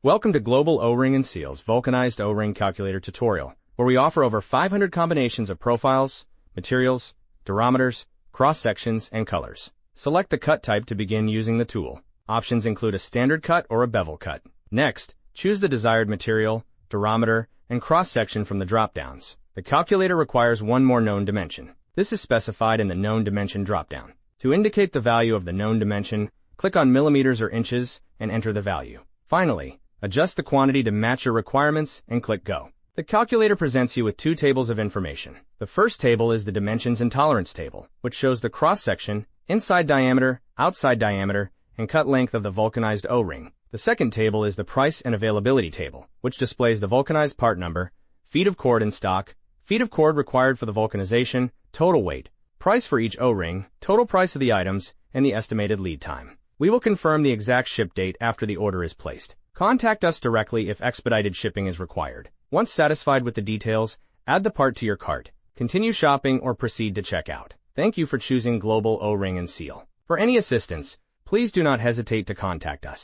Welcome to Global O-Ring and Seal's Vulcanized O-Ring Calculator tutorial, where we offer over 500 combinations of profiles, materials, durometers, cross-sections, and colors. Select the cut type to begin using the tool. Options include a standard cut or a bevel cut. Next, choose the desired material, durometer, and cross-section from the drop-downs. The calculator requires one more known dimension. This is specified in the known dimension drop-down. To indicate the value of the known dimension, click on millimeters or inches and enter the value. Finally, adjust the quantity to match your requirements and click Go. The calculator presents you with two tables of information. The first table is the dimensions and tolerance table, which shows the cross-section, inside diameter, outside diameter, and cut length of the vulcanized O-ring. The second table is the price and availability table, which displays the vulcanized part number, feet of cord in stock, feet of cord required for the vulcanization, total weight, price for each O-ring, total price of the items, and the estimated lead time. We will confirm the exact ship date after the order is placed. Contact us directly if expedited shipping is required. Once satisfied with the details, add the part to your cart, continue shopping, or proceed to checkout. Thank you for choosing Global O-Ring and Seal. For any assistance, please do not hesitate to contact us.